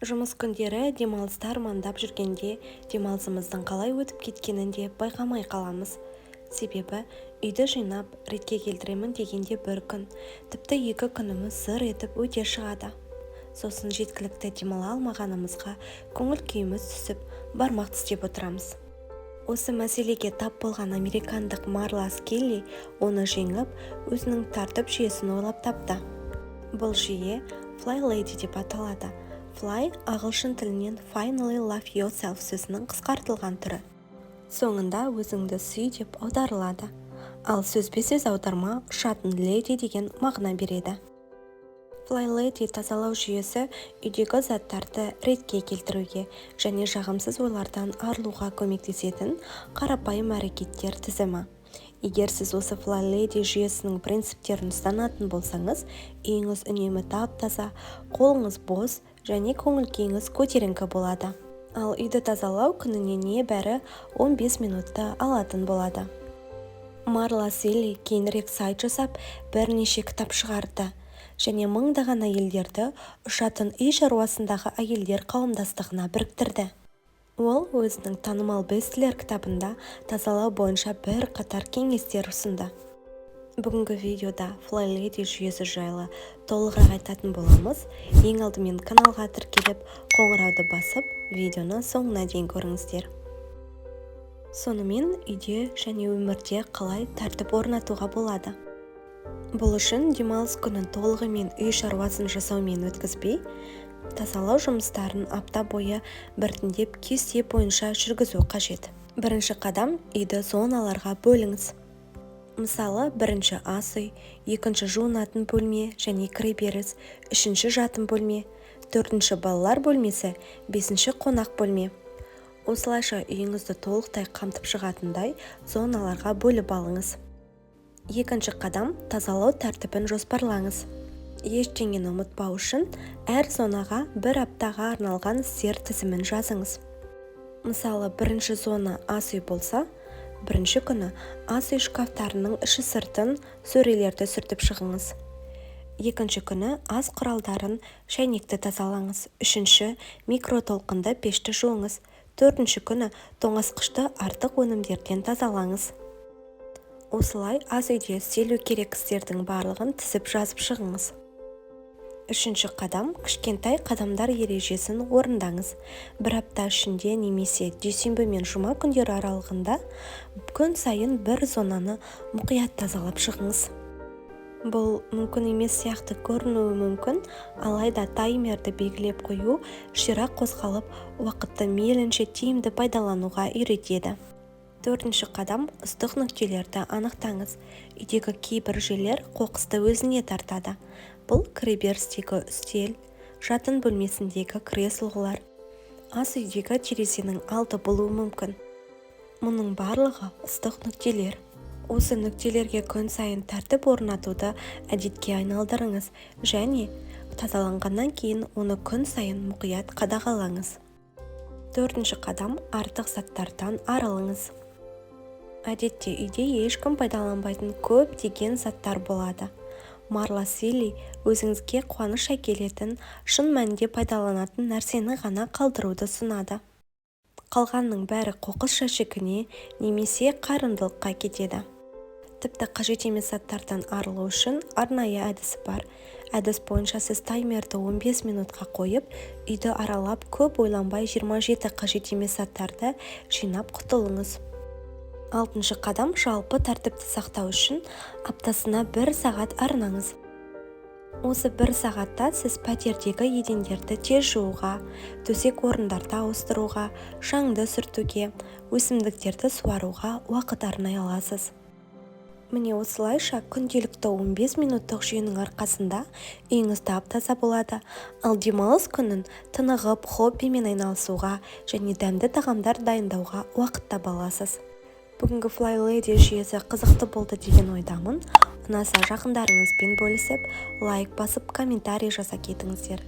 Жұмыс күндері демалыстар мандап жүргенде демалысымыздың қалай өтіп кеткенін де байқамай қаламыз. Себебі үйді жинап, ретке келтіремін дегенде бір күн, тіпті 2 күніміз зыр етіп өте шығады. Сосын жеткілікті демала алмағанымызға көңіл күйіміз түсіп, бармақ тістеп отырамыз. Осы мәселеге тап болған американдық Марлас Келли оны жеңіп, өзінің тәртіп жүйесін ойлап тапты. Бұл жүйе Fly Lady деп аталады. Fly ағылшын тілінен Finally Love Yourself сөзінің қысқартылған түрі. Соңында өзіңді сүй деп аударылады. Ал сөзбе-сөз аударма ұшатын леди деген мағына береді. Fly Lady тазалау жүйесі үйдегі заттарды ретке келтіруге және жағымсыз ойлардан арылуға көмектесетін қарапайым әрекеттер тізімі. Егер сіз осы Fly Lady жүйесінің принциптерін ұстанатын болсаңыз, үйіңіз үнемі тап-таза, қолыңыз бос және көңіл-күйіңіз көтеріңкі болады. Ал үйді тазалау күніне небәрі 15 минутты алатын болады. Марлас Келли кейінірек сайт жасап, бірнеше кітап шығарды және мыңдаған әйелдерді ұшатын үй шаруасындағы әйелдер қауымдастығына біріктірді. Ол өзінің танымал бестселлер кітабында тазалау бойынша бір қатар кеңестер ұсынды. Бүгінгі видеода Fly Lady жүйесі жайлы толығырақ айтатын боламыз. Ең алдымен каналға тіркеліп, қоңырауды басып, видеоны соңына дейін көріңіздер. Сонымен үйде және өмірде қалай тәртіп орнатуға болады? Бұл үшін демалыс күнін толығымен үй шаруасын жасаумен өткізбей, тазалау жұмыстарын апта бойы біртіндеп кесте бойынша жүргізу қажет. Бірінші қадам үйді зоналарға бөліңіз. Мысалы, бірінші ас үй, екінші жуынатын бөлме және кіреберіс, үшінші жатын бөлме, төртінші балалар бөлмесі, бесінші қонақ бөлме. Осылайша үйіңізді толықтай қамтып шығатындай зоналарға бөліп алыңыз. Екінші қадам тазалау тәртібін жоспарлаңыз. Ештеңені ұмытпау үшін әр зонаға бір аптаға арналған істер тізімін жазыңыз. Мысалы, бірінші зона ас үй болса, бірінші күні ас үй шкафтарының іші сыртын сөрелерді сүртіп шығыңыз. Екінші күні ас құралдарын, шайнекті тазалаңыз. Үшінші микротолқынды пешті жуыңыз. Төртінші күні тоңазытқышты артық өнімдерден тазалаңыз. Осылай ас үйде істелу керек істердің барлығын тізіп жазып шығыңыз. Үшінші қадам кішкентай қадамдар ережесін орындаңыз. Бір апта ішінде немесе дүйсенбі мен жұма күндері аралығында күн сайын бір зонаны мұқият тазалап шығыңыз. Бұл мүмкін емес сияқты көрінуі мүмкін, алайда таймерді белгілеп қою ширақ қозғалып, уақытты мейлінше тиімді пайдалануға үйретеді. Төртінші қадам ыстық нүктелерді анықтаңыз. Үйдегі кейбір жерлер қоқысты өзіне тартады. Бұл кіреберістегі үстел, жатын бөлмесіндегі креслолар, ас үйдегі терезенің алды болуы мүмкін. Мұның барлығы ыстық нүктелер. Осы нүктелерге күн сайын тәртіп орнатуды әдетке айналдырыңыз және тазаланғаннан кейін оны күн сайын мұқият қадағалаңыз. Төртінші қадам артық заттардан арылыңыз. Әдетте үйде ешкім пайдаланбайтын көп деген заттар болады. Марлас Келли өзіңізге қуаныш әкелетін, шын мәнінде пайдаланатын нәрсені ғана қалдыруды ұсынады. Қалғанның бәрі қоқыс жәшігіне немесе қайырымдылыққа кетеді. Тіпті қажет емес заттардан арылу үшін арнайы әдісі бар. Әдіс бойынша сіз таймерді 15 минутқа қойып, үйді аралап көп ойланбай 27 қажет емес заттарды жинап құтылыңыз. Алтыншы қадам жалпы тәртіпті сақтау үшін аптасына 1 сағат арнаңыз. Осы 1 сағатта сіз пәтердегі едендерді тез жууға, төсек орындарды ауыстыруға, шаңды сүртуге, өсімдіктерді суаруға уақыт арнай аласыз. Міне осылайша күнделікті 15 минуттық жүйенің арқасында үйіңіз тап-таза болады, ал демалыс күнін тынығып, хоббимен айналысуға және дәмді тағамдар дайындауға уақыт таба аласыз. Бүгінгі Fly Lady жүйесі қызықты болды деген ойдамын. Ұнаса жақындарыңызбен бөлісіп, лайк басып, комментарий жаза кетіңіздер.